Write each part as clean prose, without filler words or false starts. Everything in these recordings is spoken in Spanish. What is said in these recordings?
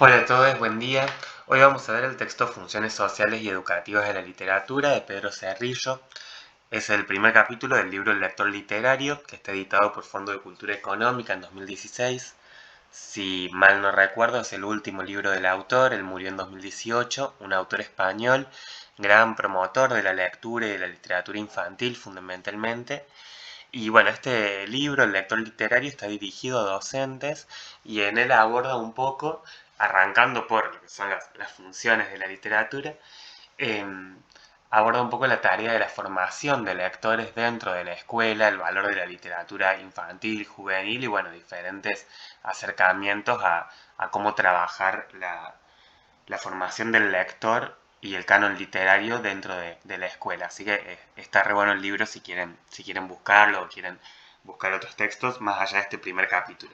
Hola a todos, buen día. Hoy vamos a ver el texto Funciones Sociales y Educativas de la Literatura de Pedro Cerrillo. Es el primer capítulo del libro El lector literario, que está editado por Fondo de Cultura Económica en 2016. Si mal no recuerdo, es el último libro del autor. Él murió en 2018, un autor español, gran promotor de la lectura y de la literatura infantil fundamentalmente. Y bueno, este libro, El lector literario, está dirigido a docentes y en él aborda un poco, arrancando por lo que son las funciones de la literatura, eh, aborda un poco la tarea de la formación de lectores dentro de la escuela, el valor de la literatura infantil, juvenil y bueno, diferentes acercamientos a cómo trabajar la formación del lector y el canon literario dentro de la escuela. Así que está re bueno el libro si quieren buscarlo o quieren buscar otros textos más allá de este primer capítulo.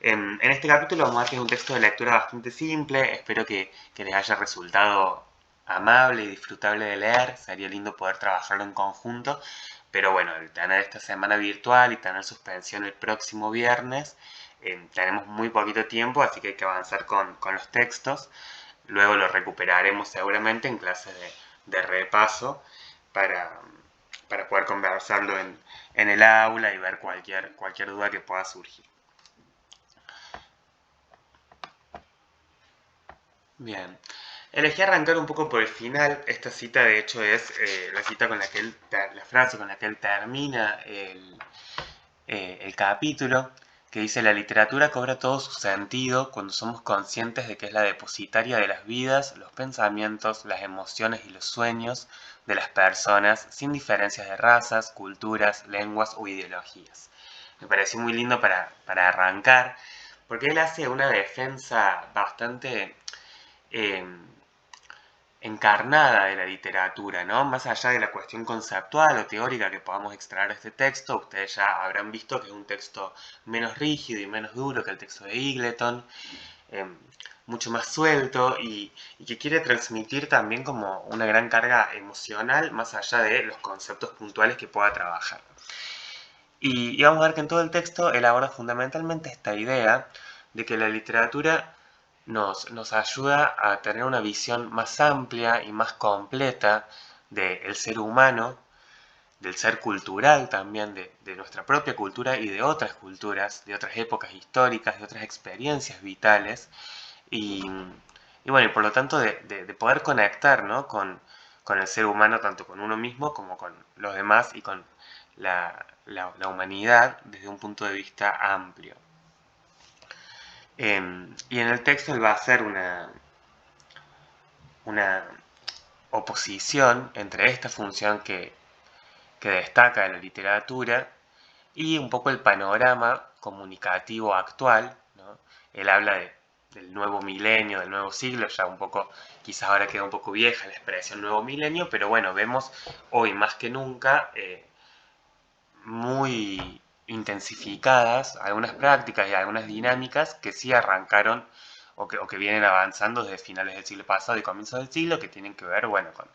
En este capítulo vamos a ver que es un texto de lectura bastante simple, espero que les haya resultado amable y disfrutable de leer, sería lindo poder trabajarlo en conjunto, pero bueno, al tener esta semana virtual y tener suspensión el próximo viernes, tenemos muy poquito tiempo, así que hay que avanzar con los textos. Luego lo recuperaremos seguramente en clases de repaso para, para poder conversarlo en el aula y ver cualquier duda que pueda surgir. Bien, elegí arrancar un poco por el final. Esta cita de hecho es la cita con la que la frase con la que él termina el capítulo, que dice: la literatura cobra todo su sentido cuando somos conscientes de que es la depositaria de las vidas, los pensamientos, las emociones y los sueños de las personas, sin diferencias de razas, culturas, lenguas o ideologías. Me pareció muy lindo para arrancar, porque él hace una defensa bastante eh, encarnada de la literatura, ¿no? Más allá de la cuestión conceptual o teórica que podamos extraer de este texto, ustedes ya habrán visto que es un texto menos rígido y menos duro que el texto de Eagleton, eh, mucho más suelto y que quiere transmitir también como una gran carga emocional más allá de los conceptos puntuales que pueda trabajar. Y vamos a ver que en todo el texto él aborda fundamentalmente esta idea de que la literatura nos ayuda a tener una visión más amplia y más completa del ser humano, del ser cultural también, de nuestra propia cultura y de otras culturas, de otras épocas históricas, de otras experiencias vitales, y, y bueno, y por lo tanto de poder conectar, ¿no? con el ser humano, tanto con uno mismo como con los demás y con la humanidad desde un punto de vista amplio. Y en el texto él va a hacer una oposición entre esta función que destaca de la literatura y un poco el panorama comunicativo actual, ¿no? Él habla del nuevo milenio, del nuevo siglo, ya un poco, quizás ahora queda un poco vieja la expresión nuevo milenio, pero bueno, vemos hoy más que nunca muy intensificadas algunas prácticas y algunas dinámicas que sí arrancaron o que vienen avanzando desde finales del siglo pasado y comienzos del siglo, que tienen que ver, bueno, con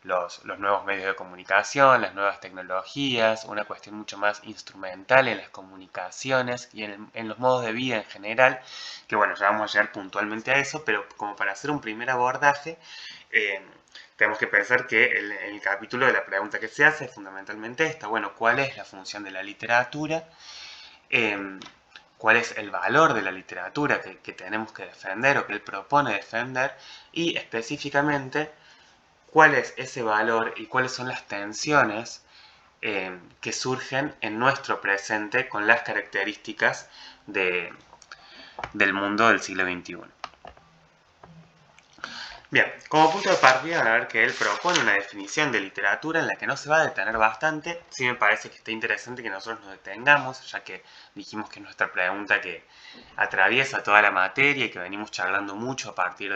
los nuevos medios de comunicación, las nuevas tecnologías, una cuestión mucho más instrumental en las comunicaciones y en los modos de vida en general, que bueno, ya vamos a llegar puntualmente a eso, pero como para hacer un primer abordaje, eh, tenemos que pensar que el capítulo de la pregunta que se hace es fundamentalmente esta: bueno, ¿cuál es la función de la literatura? Eh, ¿Cuál es el valor de la literatura que tenemos que defender o que él propone defender? Y específicamente, cuál es ese valor y cuáles son las tensiones que surgen en nuestro presente con las características del mundo del siglo XXI. Bien, como punto de partida van a ver que él propone una definición de literatura en la que no se va a detener bastante. Sí me parece que está interesante que nosotros nos detengamos, ya que dijimos que es nuestra pregunta que atraviesa toda la materia y que venimos charlando mucho a partir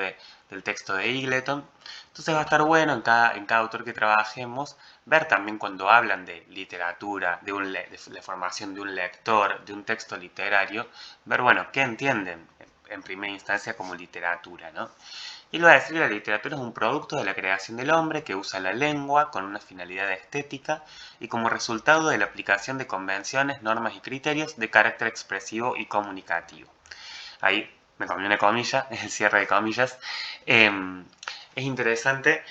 del texto de Eagleton. Entonces va a estar bueno en cada autor que trabajemos ver también cuando hablan de literatura, de la formación de un lector, de un texto literario, ver, bueno, qué entienden en primera instancia como literatura, ¿no? Y él va a decir que la literatura es un producto de la creación del hombre que usa la lengua con una finalidad estética y como resultado de la aplicación de convenciones, normas y criterios de carácter expresivo y comunicativo. Ahí me comí una comilla, el cierre de comillas, es interesante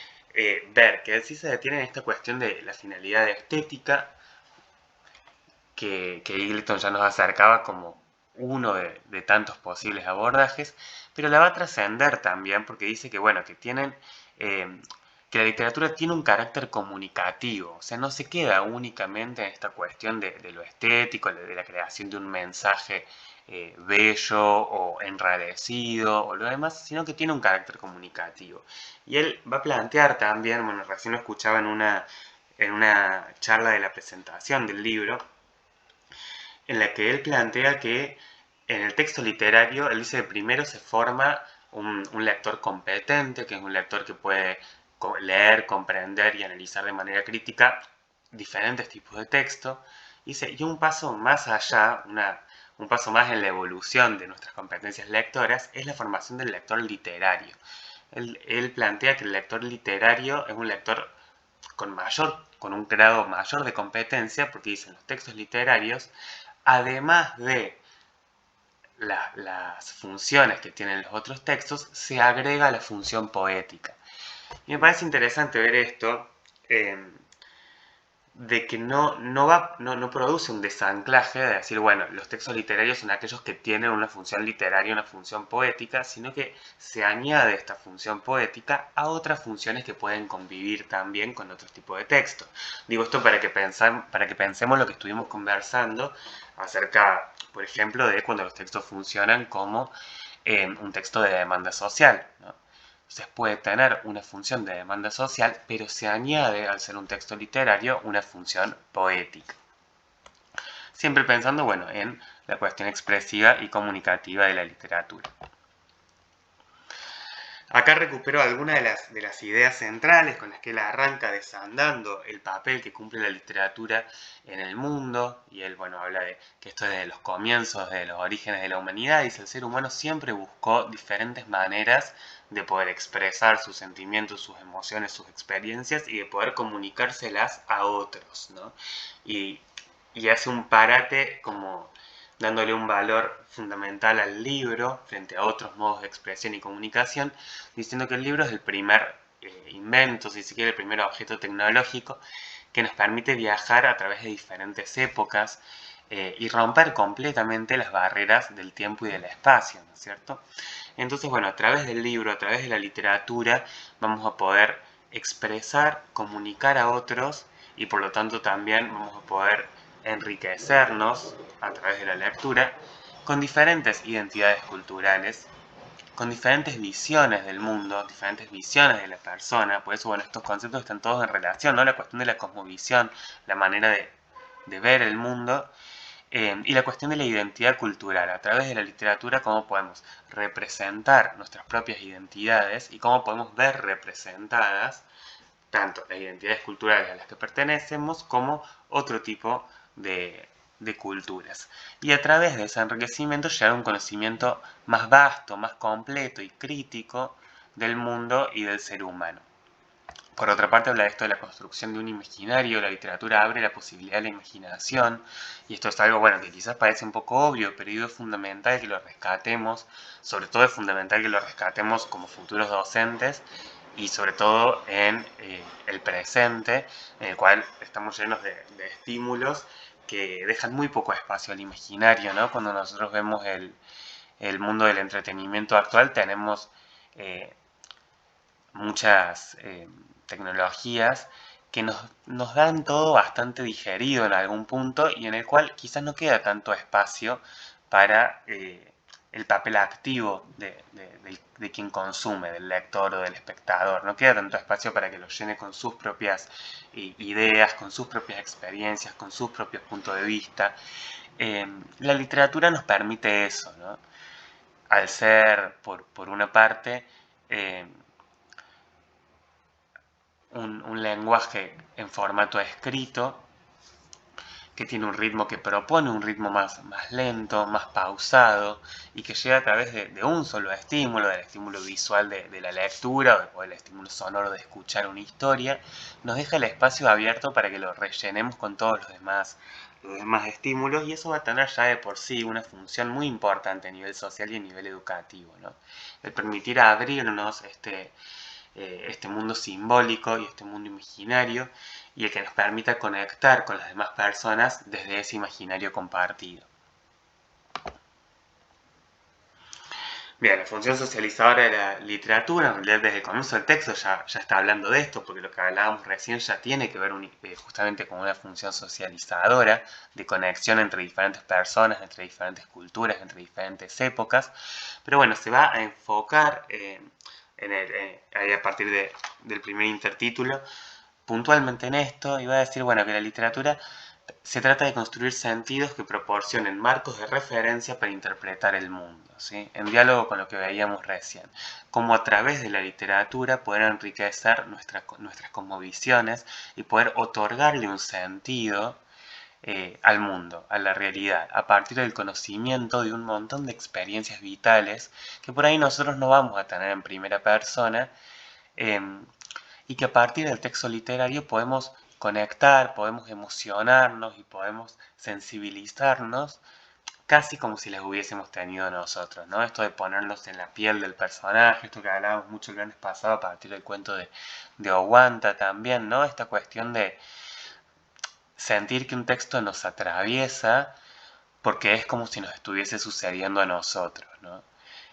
ver que él sí se detiene en esta cuestión de la finalidad estética, que Eagleton ya nos acercaba como uno de tantos posibles abordajes, pero la va a trascender también porque dice que, bueno, que la literatura tiene un carácter comunicativo, o sea, no se queda únicamente en esta cuestión de lo estético, de la creación de un mensaje bello o enrarecido o lo demás, sino que tiene un carácter comunicativo. Y él va a plantear también, bueno, recién lo escuchaba en una charla de la presentación del libro, en la que él plantea que en el texto literario, él dice que primero se forma un lector competente, que es un lector que puede leer, comprender y analizar de manera crítica diferentes tipos de texto. Y un paso más allá, un paso más en la evolución de nuestras competencias lectoras, es la formación del lector literario. Él plantea que el lector literario es un lector con un grado mayor de competencia, porque dicen los textos literarios, además de las funciones que tienen los otros textos, se agrega la función poética. Y me parece interesante ver esto, de que no produce un desanclaje de decir, bueno, los textos literarios son aquellos que tienen una función literaria, una función poética, sino que se añade esta función poética a otras funciones que pueden convivir también con otros tipos de textos. Digo esto para que pensemos lo que estuvimos conversando acerca, por ejemplo, de cuando los textos funcionan como un texto de demanda social, ¿no? Entonces puede tener una función de demanda social, pero se añade, al ser un texto literario, una función poética. Siempre pensando, bueno, en la cuestión expresiva y comunicativa de la literatura. Acá recupero algunas de las ideas centrales con las que él arranca desandando el papel que cumple la literatura en el mundo, y él, bueno, habla de que esto es de los comienzos, de los orígenes de la humanidad, y el ser humano siempre buscó diferentes maneras de poder expresar sus sentimientos, sus emociones, sus experiencias, y de poder comunicárselas a otros, ¿no? Y hace un parate como dándole un valor fundamental al libro frente a otros modos de expresión y comunicación, diciendo que el libro es el primer invento, si se quiere, el primer objeto tecnológico que nos permite viajar a través de diferentes épocas y romper completamente las barreras del tiempo y del espacio, ¿no es cierto? Entonces, bueno, a través del libro, a través de la literatura, vamos a poder expresar, comunicar a otros y por lo tanto también vamos a poder enriquecernos a través de la lectura con diferentes identidades culturales, con diferentes visiones del mundo, diferentes visiones de la persona. Por eso, bueno, estos conceptos están todos en relación, ¿no? La cuestión de la cosmovisión, la manera de ver el mundo, y la cuestión de la identidad cultural. A través de la literatura, cómo podemos representar nuestras propias identidades y cómo podemos ver representadas tanto las identidades culturales a las que pertenecemos como otro tipo de culturas. Y a través de ese enriquecimiento llegar a un conocimiento más vasto, más completo y crítico del mundo y del ser humano. Por otra parte, habla de esto de la construcción de un imaginario. La literatura abre la posibilidad de la imaginación, y esto es algo, bueno, que quizás parece un poco obvio, pero es fundamental que lo rescatemos. Sobre todo es fundamental que lo rescatemos como futuros docentes y sobre todo en el presente, en el cual estamos llenos de estímulos que dejan muy poco espacio al imaginario, ¿no? Cuando nosotros vemos el mundo del entretenimiento actual, tenemos muchas tecnologías que nos dan todo bastante digerido en algún punto y en el cual quizás no queda tanto espacio para el papel activo de quien consume, del lector o del espectador. No queda tanto espacio para que lo llene con sus propias ideas, con sus propias experiencias, con sus propios puntos de vista. La literatura nos permite eso, ¿no? Al ser, por una parte, un lenguaje en formato escrito que tiene un ritmo que propone un ritmo más lento, más pausado y que llega a través de un solo estímulo, del estímulo visual de la lectura o del estímulo sonoro de escuchar una historia, nos deja el espacio abierto para que lo rellenemos con todos los demás los demás estímulos, y eso va a tener ya de por sí una función muy importante a nivel social y a nivel educativo, ¿no? El permitir abrirnos este mundo simbólico y este mundo imaginario, y el que nos permita conectar con las demás personas desde ese imaginario compartido. Bien, la función socializadora de la literatura, en realidad desde el comienzo del texto ya está hablando de esto, porque lo que hablábamos recién ya tiene que ver justamente con una función socializadora, de conexión entre diferentes personas, entre diferentes culturas, entre diferentes épocas. Pero bueno, se va a enfocar ahí a partir del primer intertítulo puntualmente en esto, y va a decir, bueno, que la literatura se trata de construir sentidos que proporcionen marcos de referencia para interpretar el mundo, ¿sí? En diálogo con lo que veíamos recién, cómo a través de la literatura poder enriquecer nuestras cosmovisiones y poder otorgarle un sentido al mundo, a la realidad, a partir del conocimiento de un montón de experiencias vitales que por ahí nosotros no vamos a tener en primera persona, eh, y que a partir del texto literario podemos conectar, podemos emocionarnos y podemos sensibilizarnos casi como si las hubiésemos tenido nosotros, ¿no? Esto de ponernos en la piel del personaje, esto que hablábamos mucho el viernes pasado a partir del cuento de Oguanta también, ¿no? Esta cuestión de sentir que un texto nos atraviesa porque es como si nos estuviese sucediendo a nosotros, ¿no?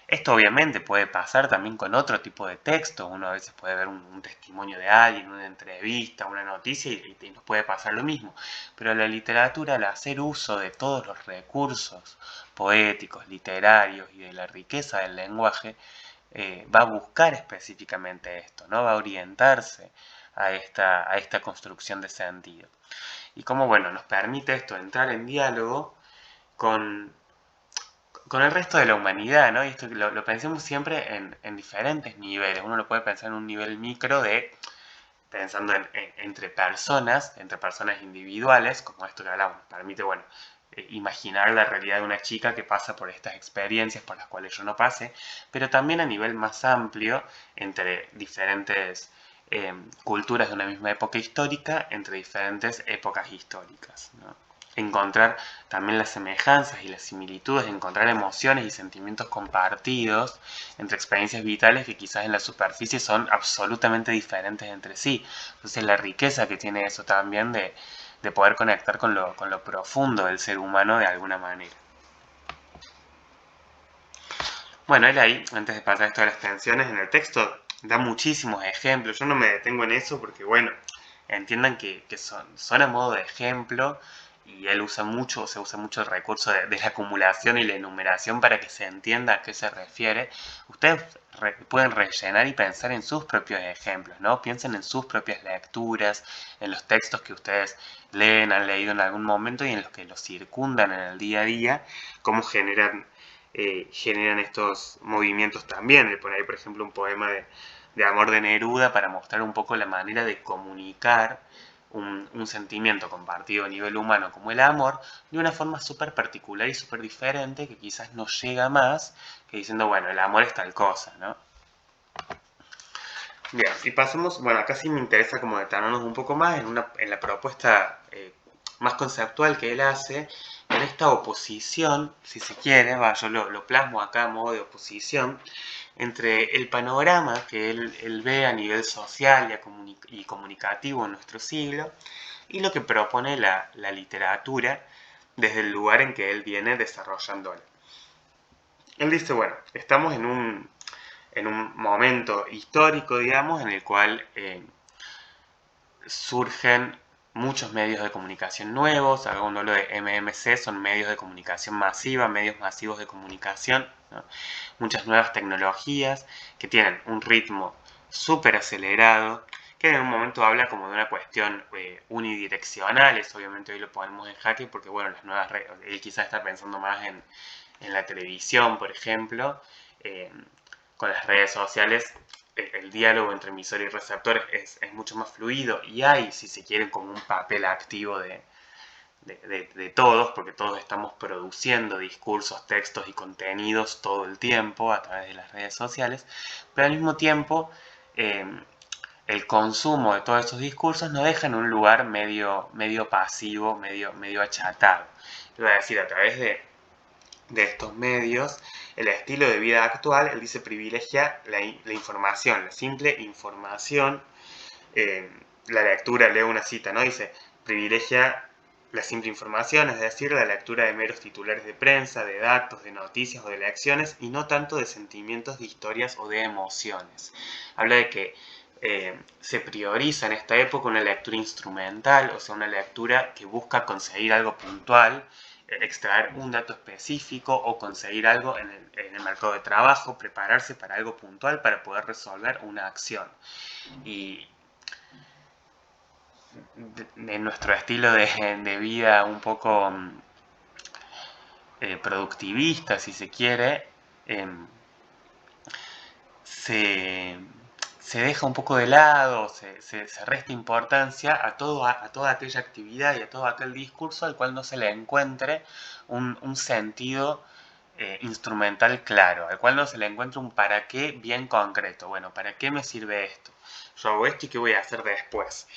Esto obviamente puede pasar también con otro tipo de texto. Uno a veces puede ver un testimonio de alguien, una entrevista, una noticia y nos puede pasar lo mismo. Pero la literatura, al hacer uso de todos los recursos poéticos, literarios y de la riqueza del lenguaje, va a buscar específicamente esto, ¿no? Va a orientarse a esta construcción de sentido. Y como, bueno, nos permite esto entrar en diálogo con el resto de la humanidad, ¿no? Y esto lo pensemos siempre en diferentes niveles. Uno lo puede pensar en un nivel micro pensando entre personas individuales, como esto que hablamos, permite, bueno, imaginar la realidad de una chica que pasa por estas experiencias por las cuales yo no pase, pero también a nivel más amplio, entre diferentes culturas de una misma época histórica, entre diferentes épocas históricas, ¿no? Encontrar también las semejanzas y las similitudes, encontrar emociones y sentimientos compartidos entre experiencias vitales que quizás en la superficie son absolutamente diferentes entre sí. Entonces la riqueza que tiene eso también de poder conectar con lo profundo del ser humano de alguna manera. Bueno, él ahí, antes de pasar esto de las tensiones, en el texto da muchísimos ejemplos. Yo no me detengo en eso porque, bueno, entiendan que son a modo de ejemplo, y él se usa mucho el recurso de la acumulación y la enumeración para que se entienda a qué se refiere. Ustedes pueden rellenar y pensar en sus propios ejemplos, ¿no? Piensen en sus propias lecturas, en los textos que ustedes leen, han leído en algún momento y en los que los circundan en el día a día, cómo generan estos movimientos también. Le pone ahí, por ejemplo, un poema de amor de Neruda para mostrar un poco la manera de comunicar un sentimiento compartido a nivel humano como el amor de una forma súper particular y súper diferente que quizás no llega más que diciendo, bueno, el amor es tal cosa, ¿no? Bien, y pasemos, bueno, acá sí me interesa como detenernos un poco más en la propuesta más conceptual que él hace, en esta oposición, si se quiere, yo lo plasmo acá a modo de oposición, entre el panorama que él ve a nivel social y comunicativo en nuestro siglo y lo que propone la literatura desde el lugar en que él viene desarrollándola. Él dice, bueno, estamos en un momento histórico, digamos, en el cual surgen muchos medios de comunicación nuevos. Acá cuando hablo de MMC son medios de comunicación masiva, medios masivos de comunicación, ¿no? Muchas nuevas tecnologías que tienen un ritmo súper acelerado, que en un momento habla como de una cuestión unidireccional. Eso obviamente hoy lo ponemos en jaque porque, bueno, las nuevas redes, él quizás está pensando más en la televisión, por ejemplo, con las redes sociales. El diálogo entre emisor y receptor es mucho más fluido y hay, si se quiere, como un papel activo de todos, porque todos estamos produciendo discursos, textos y contenidos todo el tiempo a través de las redes sociales, pero al mismo tiempo el consumo de todos esos discursos nos deja en un lugar medio pasivo, medio achatado. Le voy a decir, a través de estos medios, el estilo de vida actual, él dice, privilegia la información, la simple información. La lectura, leo una cita, ¿no? Dice, privilegia la simple información, es decir, la lectura de meros titulares de prensa, de datos, de noticias o de lecciones, y no tanto de sentimientos, de historias o de emociones. Habla de que se prioriza en esta época una lectura instrumental, o sea, una lectura que busca conseguir algo puntual, extraer un dato específico o conseguir algo en el mercado de trabajo, prepararse para algo puntual para poder resolver una acción. Y de nuestro estilo de vida un poco productivista, si se quiere, se deja un poco de lado, se resta importancia a toda aquella actividad y a todo aquel discurso al cual no se le encuentre un sentido instrumental claro, al cual no se le encuentre un para qué bien concreto. Bueno, ¿para qué me sirve esto? Yo hago esto y ¿qué voy a hacer después?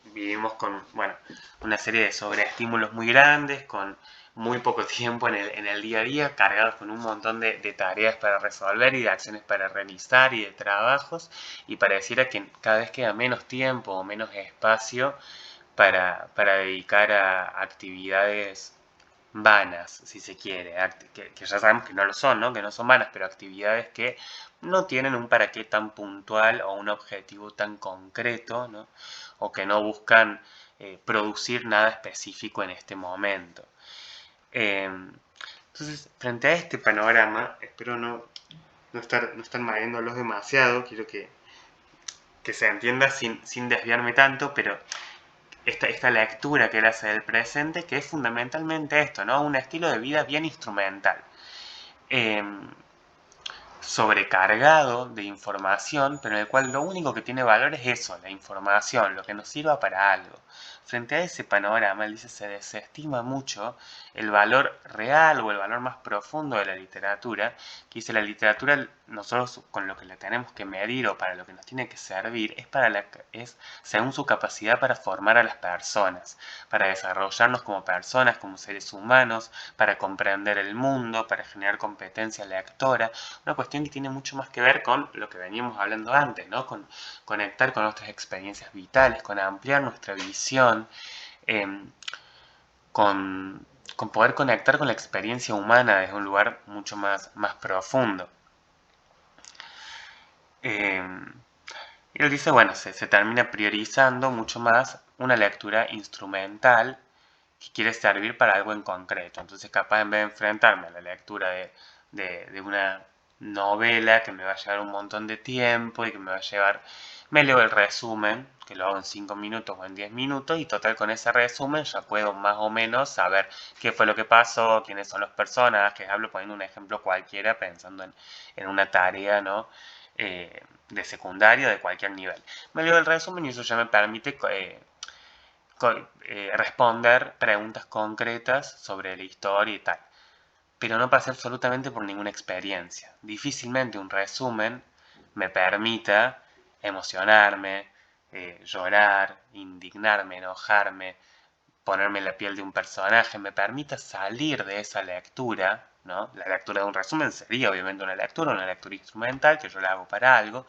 Vivimos con, bueno, una serie de sobreestímulos muy grandes, con muy poco tiempo en el día a día, cargados con un montón de tareas para resolver y de acciones para realizar y de trabajos, y pareciera que cada vez queda menos tiempo o menos espacio para dedicar a actividades vanas, si se quiere, que ya sabemos que no lo son, ¿no? Que no son vanas, pero actividades que no tienen un para qué tan puntual o un objetivo tan concreto, ¿no? O que no buscan producir nada específico en este momento. Entonces, frente a este panorama, espero no estar mareándolos demasiado, quiero que se entienda sin desviarme tanto, pero esta lectura que él hace del presente, que es fundamentalmente esto, ¿no? Un estilo de vida bien instrumental. Sobrecargado de información, pero en el cual lo único que tiene valor es eso, la información, lo que nos sirva para algo. Frente a ese panorama, él dice, se desestima mucho el valor real o el valor más profundo de la literatura, que dice la literatura, nosotros con lo que le tenemos que medir o para lo que nos tiene que servir, es según su capacidad para formar a las personas, para desarrollarnos como personas, como seres humanos, para comprender el mundo, para generar competencia lectora, una cuestión que tiene mucho más que ver con lo que veníamos hablando antes, ¿no? Con conectar con nuestras experiencias vitales, con ampliar nuestra visión, eh, con poder conectar con la experiencia humana desde un lugar mucho más profundo. Y él dice, bueno, se termina priorizando mucho más una lectura instrumental que quiere servir para algo en concreto. Entonces, capaz en vez de enfrentarme a la lectura de una novela que me va a llevar un montón de tiempo y que me va a llevar, me leo el resumen, que lo hago en 5 minutos o en 10 minutos, y total con ese resumen ya puedo más o menos saber qué fue lo que pasó, quiénes son los personajes. Hablo poniendo un ejemplo cualquiera, pensando en una tarea, ¿no? De secundaria, de cualquier nivel. Me leo el resumen y eso ya me permite responder preguntas concretas sobre la historia y tal. Pero no pasé absolutamente por ninguna experiencia. Difícilmente un resumen me permita emocionarme, llorar, indignarme, enojarme, ponerme en la piel de un personaje, me permita salir de esa lectura, ¿no? La lectura de un resumen sería obviamente una lectura instrumental que yo la hago para algo.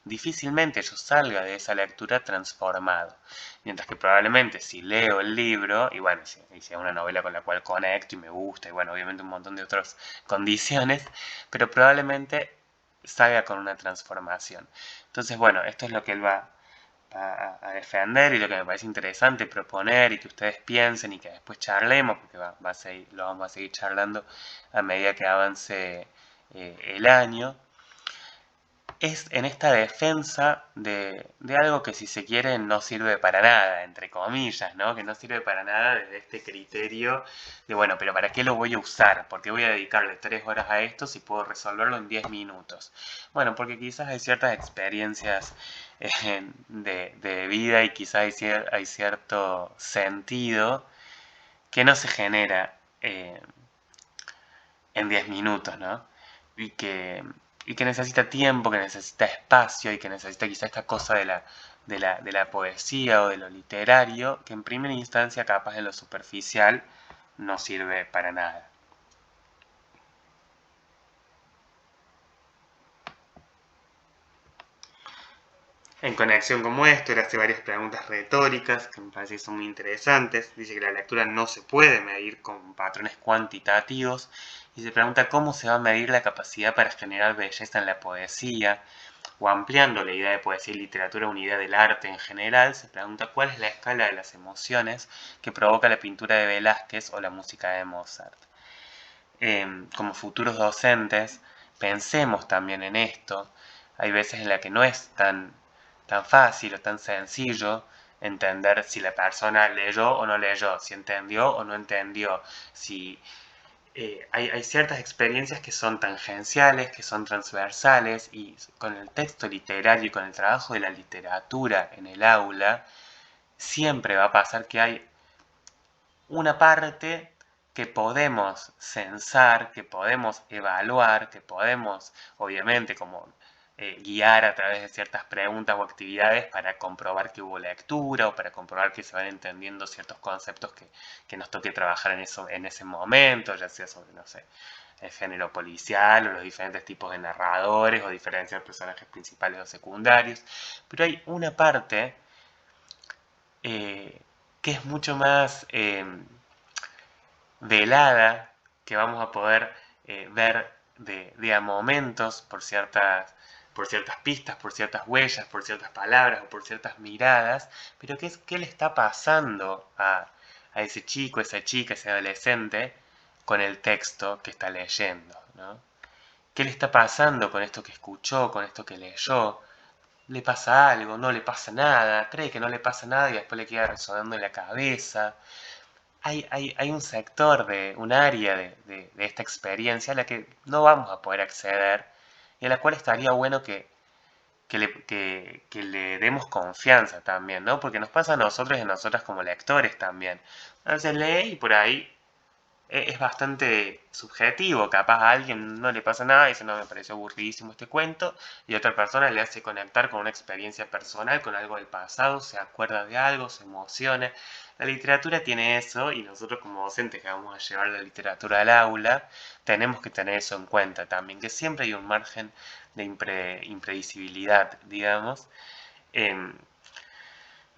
Difícilmente yo salga de esa lectura transformado. Mientras que probablemente si leo el libro, y bueno, si es una novela con la cual conecto y me gusta, y bueno, obviamente un montón de otras condiciones, pero probablemente salga con una transformación. Entonces, bueno, esto es lo que él va a defender y lo que me parece interesante proponer y que ustedes piensen y que después charlemos, porque lo vamos a seguir charlando a medida que avance el año, es en esta defensa de algo que, si se quiere, no sirve para nada, entre comillas, ¿no? Que no sirve para nada desde este criterio de, bueno, pero ¿para qué lo voy a usar? ¿Por qué voy a dedicarle 3 horas a esto si puedo resolverlo en 10 minutos? Bueno, porque quizás hay ciertas experiencias de vida y quizás hay cierto sentido que no se genera en 10 minutos, ¿no? Y que y que necesita tiempo, que necesita espacio y que necesita quizá esta cosa de la poesía o de lo literario, que en primera instancia capaz en lo superficial no sirve para nada. En conexión como esto, él hace varias preguntas retóricas que me parece que son muy interesantes. Dice que la lectura no se puede medir con patrones cuantitativos y se pregunta cómo se va a medir la capacidad para generar belleza en la poesía, o ampliando la idea de poesía y literatura a una idea del arte en general, se pregunta cuál es la escala de las emociones que provoca la pintura de Velázquez o la música de Mozart. Como futuros docentes, pensemos también en esto. Hay veces en las que no es tan fácil o tan sencillo entender si la persona leyó o no leyó, si entendió o no entendió, si hay ciertas experiencias que son tangenciales, que son transversales, y con el texto literario y con el trabajo de la literatura en el aula, siempre va a pasar que hay una parte que podemos censar, que podemos evaluar, que podemos, obviamente, como guiar a través de ciertas preguntas o actividades para comprobar que hubo lectura o para comprobar que se van entendiendo ciertos conceptos que nos toque trabajar en ese momento, ya sea sobre, no sé, el género policial o los diferentes tipos de narradores o diferenciar personajes principales o secundarios. Pero hay una parte que es mucho más velada, que vamos a poder ver de a momentos por ciertas pistas, por ciertas huellas, por ciertas palabras o por ciertas miradas, pero qué le está pasando a ese chico, esa chica, ese adolescente con el texto que está leyendo, ¿no? ¿Qué le está pasando con esto que escuchó, con esto que leyó? ¿Le pasa algo? ¿No le pasa nada? ¿Cree que no le pasa nada y después le queda resonando en la cabeza? Hay un sector, un área de esta experiencia a la que no vamos a poder acceder y a la cual estaría bueno que le demos confianza también, ¿no? Porque nos pasa a nosotros y a nosotras como lectores también. A veces lee y por ahí es bastante subjetivo, capaz a alguien no le pasa nada y dice, no, me pareció aburridísimo este cuento, y a otra persona le hace conectar con una experiencia personal, con algo del pasado, se acuerda de algo, se emociona. La literatura tiene eso y nosotros como docentes que vamos a llevar la literatura al aula, tenemos que tener eso en cuenta también, que siempre hay un margen de impredecibilidad, digamos, em,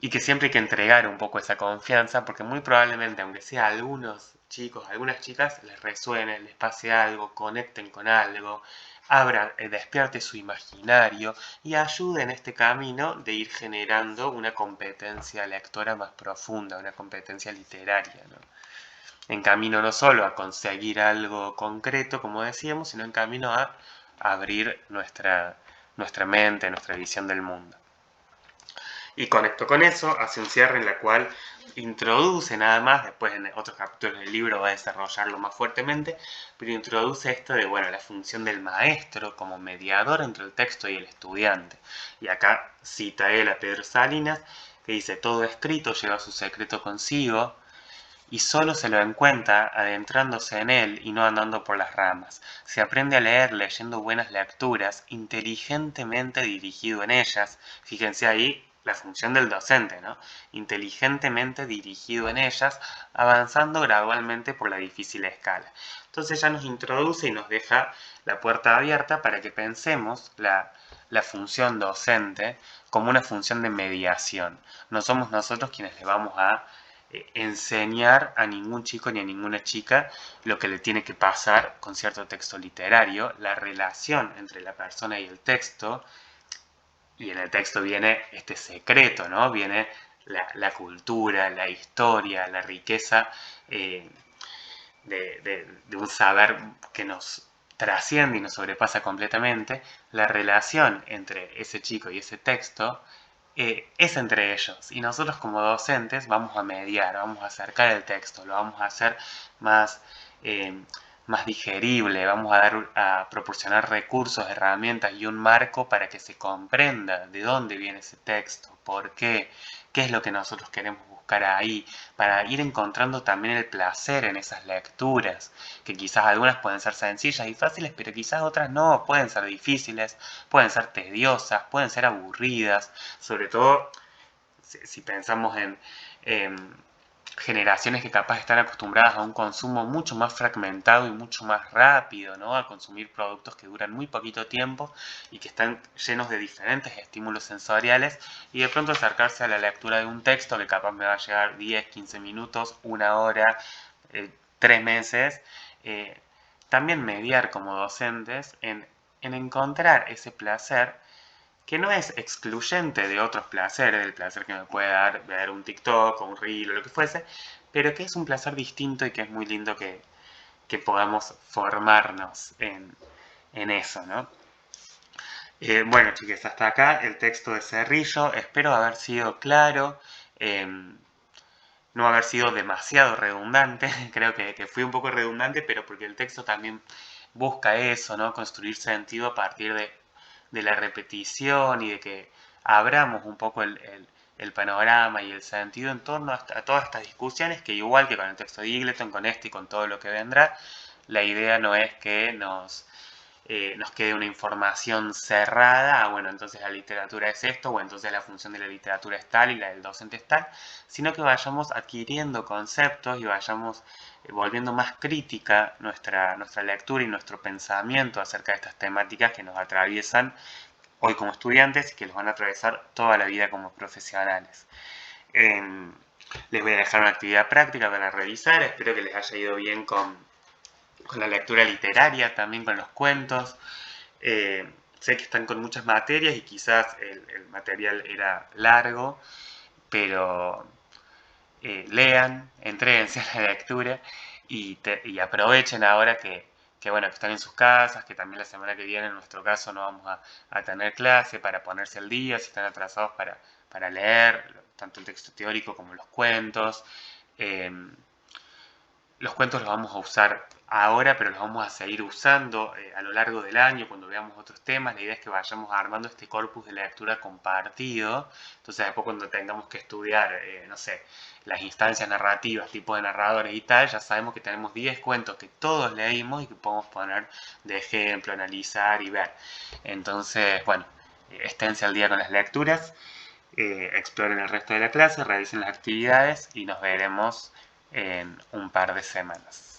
y que siempre hay que entregar un poco esa confianza, porque muy probablemente, aunque sea a algunos chicos, a algunas chicas, les resuene, les pase algo, conecten con algo, despierte su imaginario y ayude en este camino de ir generando una competencia lectora más profunda, una competencia literaria, ¿no? En camino no solo a conseguir algo concreto, como decíamos, sino en camino a abrir nuestra mente, nuestra visión del mundo. Y conecto con eso, hace un cierre en la cual introduce nada más, después en otros capítulos del libro va a desarrollarlo más fuertemente, pero introduce esto de, bueno, la función del maestro como mediador entre el texto y el estudiante. Y acá cita él a Pedro Salinas, que dice, todo escrito lleva su secreto consigo, y solo se lo encuentra adentrándose en él y no andando por las ramas. Se aprende a leer leyendo buenas lecturas, inteligentemente dirigido en ellas. Fíjense ahí la función del docente, ¿no? Inteligentemente dirigido en ellas, avanzando gradualmente por la difícil escala. Entonces ya nos introduce y nos deja la puerta abierta para que pensemos la función docente como una función de mediación. No somos nosotros quienes le vamos a enseñar a ningún chico ni a ninguna chica lo que le tiene que pasar con cierto texto literario, la relación entre la persona y el texto, y en el texto viene este secreto, ¿no? Viene la cultura, la historia, la riqueza de un saber que nos trasciende y nos sobrepasa completamente. La relación entre ese chico y ese texto es entre ellos, y nosotros como docentes vamos a mediar, vamos a acercar el texto, lo vamos a hacer más, eh, más digerible, vamos a proporcionar recursos, herramientas y un marco para que se comprenda de dónde viene ese texto, por qué, qué es lo que nosotros queremos buscar ahí, para ir encontrando también el placer en esas lecturas, que quizás algunas pueden ser sencillas y fáciles, pero quizás otras no, pueden ser difíciles, pueden ser tediosas, pueden ser aburridas, sobre todo si pensamos en generaciones que capaz están acostumbradas a un consumo mucho más fragmentado y mucho más rápido, ¿no? A consumir productos que duran muy poquito tiempo y que están llenos de diferentes estímulos sensoriales, y de pronto acercarse a la lectura de un texto que capaz me va a llegar 10, 15 minutos, una hora, 3 meses, también mediar como docentes en encontrar ese placer que no es excluyente de otros placeres, del placer que me puede dar ver un TikTok o un reel o lo que fuese, pero que es un placer distinto y que es muy lindo que podamos formarnos en eso, ¿no? Bueno, chicas, hasta acá el texto de Cerrillo. Espero haber sido claro, no haber sido demasiado redundante. Creo que fui un poco redundante, pero porque el texto también busca eso, ¿no? Construir sentido a partir de la repetición y de que abramos un poco el panorama y el sentido en torno a todas estas discusiones, que igual que con el texto de Eagleton, con este y con todo lo que vendrá, la idea no es que nos quede una información cerrada, bueno, entonces la literatura es esto, o entonces la función de la literatura es tal y la del docente es tal, sino que vayamos adquiriendo conceptos y vayamos volviendo más crítica nuestra lectura y nuestro pensamiento acerca de estas temáticas que nos atraviesan hoy como estudiantes y que los van a atravesar toda la vida como profesionales. Les voy a dejar una actividad práctica para revisar, espero que les haya ido bien con la lectura literaria, también con los cuentos. Sé que están con muchas materias y quizás el material era largo, pero lean, entréguense a la lectura y aprovechen ahora bueno, que están en sus casas, que también la semana que viene en nuestro caso no vamos a tener clase, para ponerse al día, si están atrasados para leer tanto el texto teórico como los cuentos. Eh, los cuentos los vamos a usar ahora, pero los vamos a seguir usando a lo largo del año cuando veamos otros temas. La idea es que vayamos armando este corpus de lectura compartido. Entonces después cuando tengamos que estudiar, no sé, las instancias narrativas, tipos de narradores y tal, ya sabemos que tenemos 10 cuentos que todos leímos y que podemos poner de ejemplo, analizar y ver. Entonces, bueno, esténse al día con las lecturas, exploren el resto de la clase, revisen las actividades y nos veremos en un par de semanas.